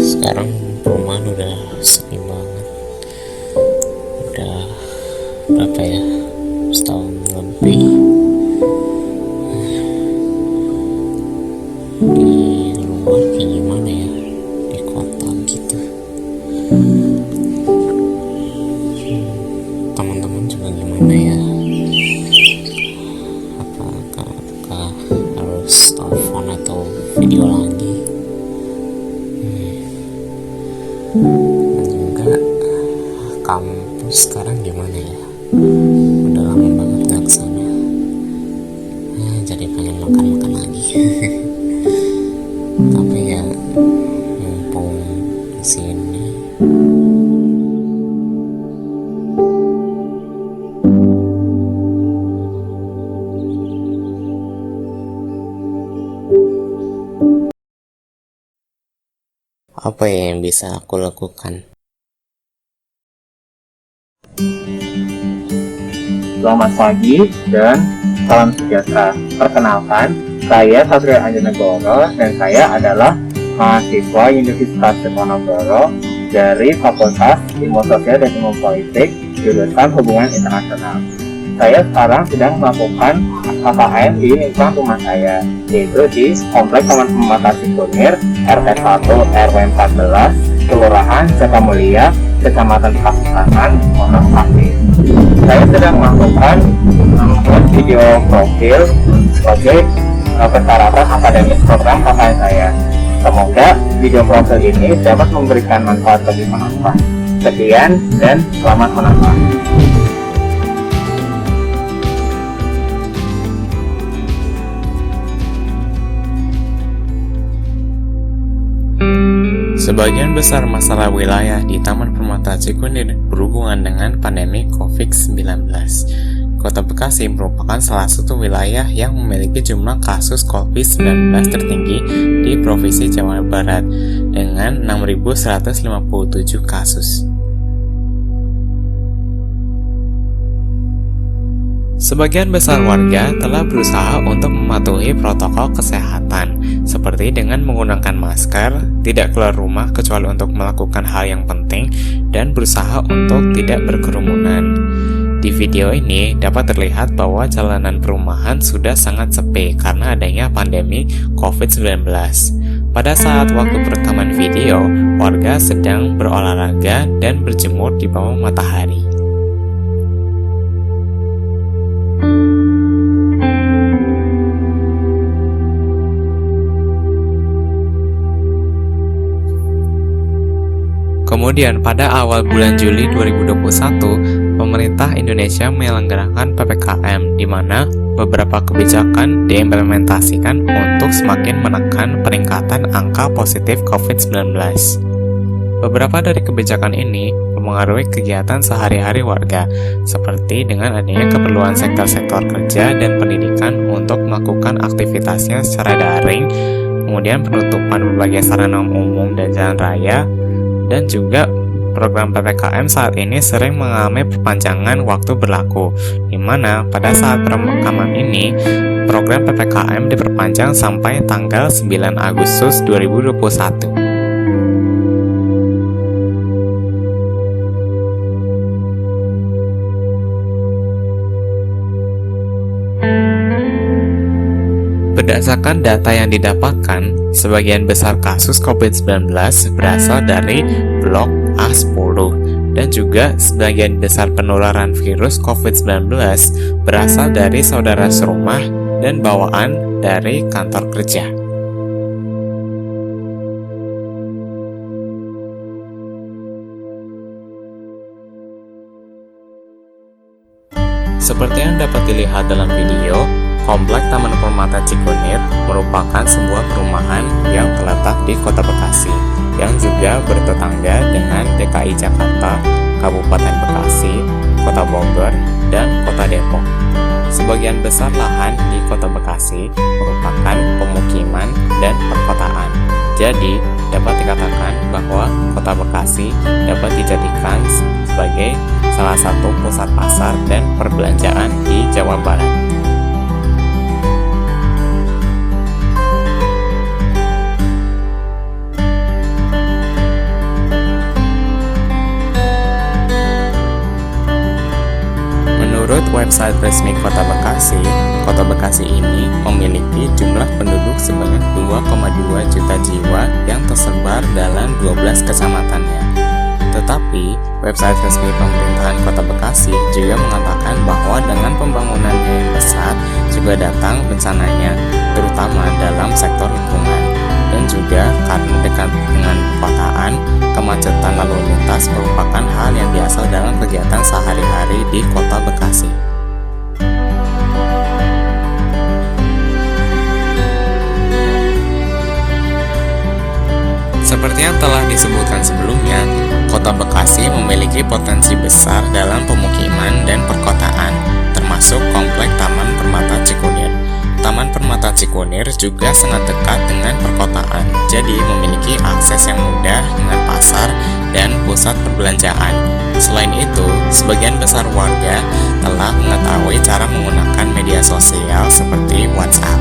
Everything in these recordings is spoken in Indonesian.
Sekarang perumahan udah sepi banget. Udah berapa ya, setahun lebih di rumah. Kayak gimana ya di kota gitu. Teman-teman juga gimana ya, apakah harus telepon atau video lagi? Dan juga kampus sekarang gimana ya, udah lama banget gak kesana. Jadi pengen makan lagi. Tapi ya mumpung di sini. Apa ya yang bisa aku lakukan? Selamat pagi dan salam sejahtera. Perkenalkan, saya Satrio Anjanegoro dan saya adalah mahasiswa Universitas Diponegoro dari Fakultas Ilmu Sosial dan Ilmu Politik, jurusan Hubungan Internasional. Saya sekarang sedang melakukan KKN di lingkungan rumah saya, yaitu di Kompleks Taman Pematasi Kunir, RT 1 RW 14, Kelurahan Jakamulia, Kecamatan Pakusanan, Pondok Pasir. Saya sedang melakukan membuat video profil sebagai persyaratan akademis program KKN saya. Semoga video profil ini dapat memberikan manfaat bagi penonton. Sekian dan selamat menonton. Sebagian besar masalah wilayah di Taman Permata Cikunir berhubungan dengan pandemi COVID-19. Kota Bekasi merupakan salah satu wilayah yang memiliki jumlah kasus COVID-19 tertinggi di Provinsi Jawa Barat dengan 6.157 kasus. Sebagian besar warga telah berusaha untuk mematuhi protokol kesehatan, seperti dengan menggunakan masker, tidak keluar rumah kecuali untuk melakukan hal yang penting, dan berusaha untuk tidak berkerumunan. Di video ini dapat terlihat bahwa jalanan perumahan sudah sangat sepi karena adanya pandemi COVID-19. Pada saat waktu perekaman video, warga sedang berolahraga dan berjemur di bawah matahari. Kemudian pada awal bulan Juli 2021, pemerintah Indonesia menyelenggarakan PPKM di mana beberapa kebijakan diimplementasikan untuk semakin menekan peningkatan angka positif COVID-19. Beberapa dari kebijakan ini mempengaruhi kegiatan sehari-hari warga, seperti dengan adanya keperluan sektor-sektor kerja dan pendidikan untuk melakukan aktivitasnya secara daring, kemudian penutupan berbagai sarana umum dan jalan raya, dan juga program PPKM saat ini sering mengalami perpanjangan waktu berlaku, di mana pada saat perekaman ini, program PPKM diperpanjang sampai tanggal 9 Agustus 2021. Berdasarkan data yang didapatkan, sebagian besar kasus COVID-19 berasal dari blok A10 dan juga sebagian besar penularan virus COVID-19 berasal dari saudara serumah dan bawaan dari kantor kerja. Seperti yang dapat dilihat dalam video, Kompleks Taman Permata Cikunir merupakan sebuah perumahan yang terletak di Kota Bekasi, yang juga bertetangga dengan DKI Jakarta, Kabupaten Bekasi, Kota Bogor, dan Kota Depok. Sebagian besar lahan di Kota Bekasi merupakan pemukiman dan perkotaan. Jadi, dapat dikatakan bahwa Kota Bekasi dapat dijadikan sebagai salah satu pusat pasar dan perbelanjaan di Jawa Barat. website resmi Kota Bekasi ini memiliki jumlah penduduk sebanyak 2,2 juta jiwa yang tersebar dalam 12 kecamatannya. Tetapi, website resmi pemerintahan Kota Bekasi juga mengatakan bahwa dengan pembangunannya yang besar juga datang bencananya, terutama dalam sektor lingkungan. Dan juga karena dekat dengan perkotaan, kemacetan lalu lintas merupakan hal yang biasa dalam kegiatan sehari-hari di Kota Bekasi. Seperti yang telah disebutkan sebelumnya, Kota Bekasi memiliki potensi besar dalam pemukiman dan perkotaan, termasuk komplek Taman Permata Cikunir. Taman Permata Cikunir juga sangat dekat dengan perkotaan, jadi memiliki akses yang mudah dengan pasar dan pusat perbelanjaan. Selain itu, sebagian besar warga telah mengetahui cara menggunakan media sosial seperti WhatsApp.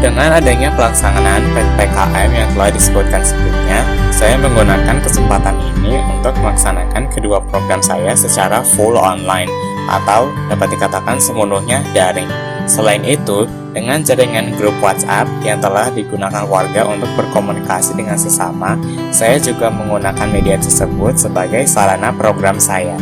Dengan adanya pelaksanaan PPKM yang telah disebutkan sebelumnya, saya menggunakan kesempatan ini untuk melaksanakan kedua program saya secara full online, atau dapat dikatakan sepenuhnya daring. Selain itu, dengan jaringan grup WhatsApp yang telah digunakan warga untuk berkomunikasi dengan sesama, saya juga menggunakan media tersebut sebagai sarana program saya.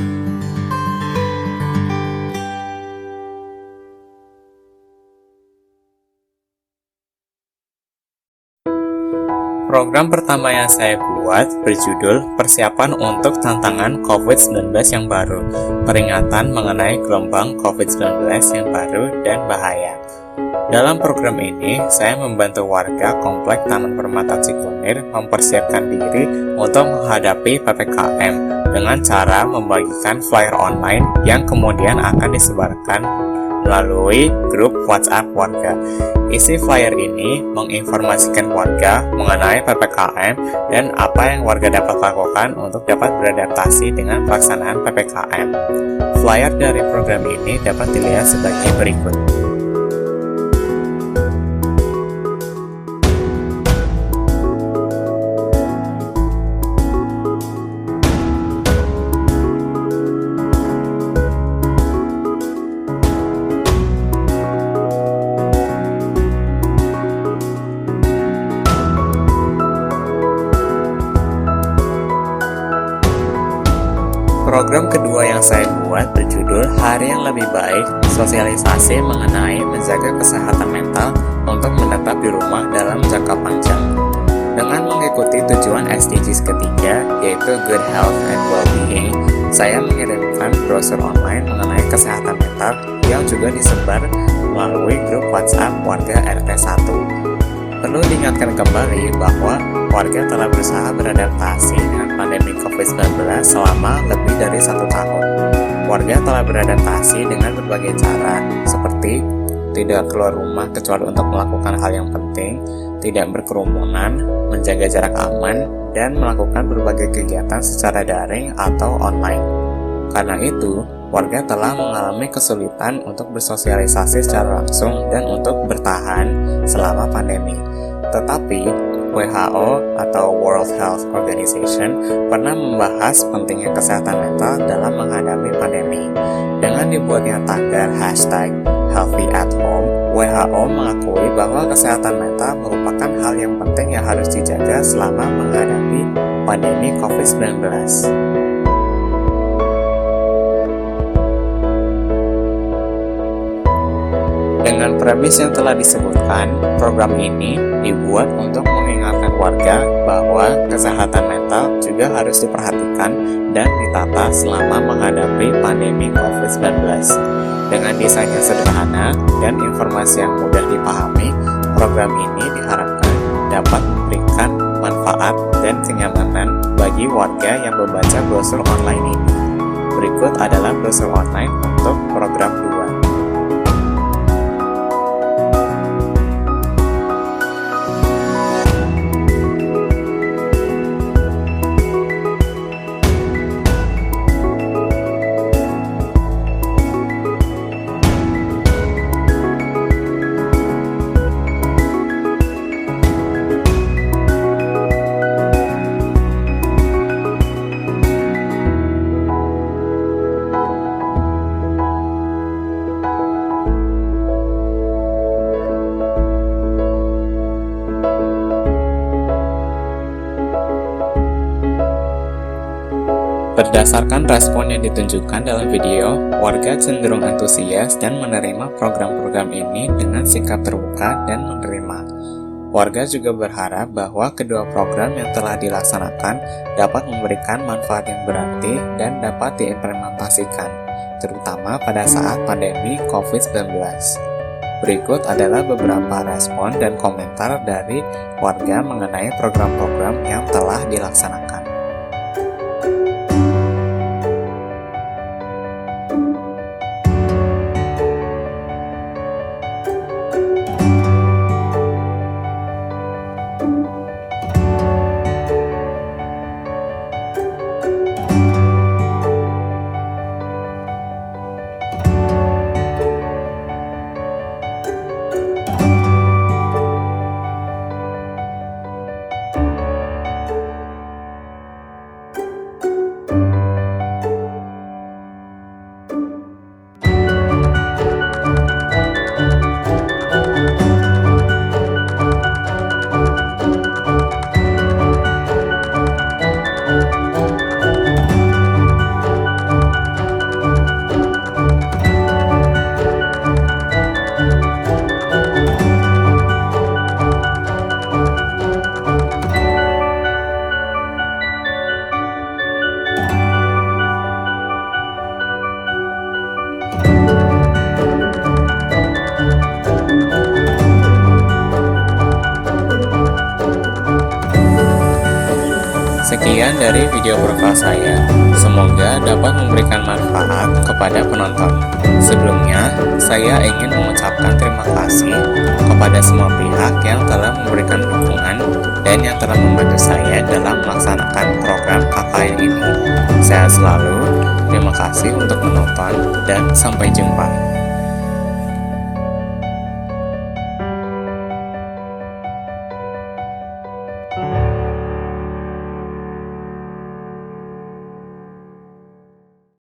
Program pertama yang saya buat berjudul Persiapan untuk Tantangan COVID-19 yang Baru, peringatan mengenai gelombang COVID-19 yang baru dan bahaya. Dalam program ini, saya membantu warga Komplek Taman Permata Cikunir mempersiapkan diri untuk menghadapi PPKM dengan cara membagikan flyer online yang kemudian akan disebarkan melalui grup WhatsApp warga. Isi flyer ini menginformasikan warga mengenai PPKM dan apa yang warga dapat lakukan untuk dapat beradaptasi dengan pelaksanaan PPKM. Flyer dari program ini dapat dilihat sebagai berikut. Program kedua yang saya buat berjudul Hari yang Lebih Baik, sosialisasi mengenai menjaga kesehatan mental untuk menetap di rumah dalam jangka panjang. Dengan mengikuti tujuan SDGs ketiga, yaitu Good Health and Well-being, saya mengirimkan brosur online mengenai kesehatan mental yang juga disebar melalui grup WhatsApp warga RT 1. Perlu diingatkan kembali bahwa warga telah berusaha beradaptasi dengan pandemi COVID-19 selama lebih dari 1 tahun. Warga telah beradaptasi dengan berbagai cara, seperti tidak keluar rumah kecuali untuk melakukan hal yang penting, tidak berkerumunan, menjaga jarak aman, dan melakukan berbagai kegiatan secara daring atau online. Karena itu, warga telah mengalami kesulitan untuk bersosialisasi secara langsung dan untuk bertahan selama pandemi. Tetapi, WHO atau World Health Organization pernah membahas pentingnya kesehatan mental dalam menghadapi pandemi. Dengan dibuatnya tagar #HealthyAtHome, WHO mengakui bahwa kesehatan mental merupakan hal yang penting yang harus dijaga selama menghadapi pandemi COVID-19. Dengan premis yang telah disebutkan, program ini dibuat untuk mengingatkan warga bahwa kesehatan mental juga harus diperhatikan dan ditata selama menghadapi pandemi COVID-19. Dengan desain yang sederhana dan informasi yang mudah dipahami, program ini diharapkan dapat memberikan manfaat dan kenyamanan bagi warga yang membaca brosur online ini. Berikut adalah brosur online untuk program 2. Berdasarkan respon yang ditunjukkan dalam video, warga cenderung antusias dan menerima program-program ini dengan sikap terbuka dan menerima. Warga juga berharap bahwa kedua program yang telah dilaksanakan dapat memberikan manfaat yang berarti dan dapat diimplementasikan, terutama pada saat pandemi COVID-19. Berikut adalah beberapa respon dan komentar dari warga mengenai program-program yang telah dilaksanakan. Sekian dari video profil saya, semoga dapat memberikan manfaat kepada penonton. Sebelumnya, saya ingin mengucapkan terima kasih kepada semua pihak yang telah memberikan dukungan dan yang telah membantu saya dalam melaksanakan program KKN ini. Sehat selalu, terima kasih untuk menonton, dan sampai jumpa.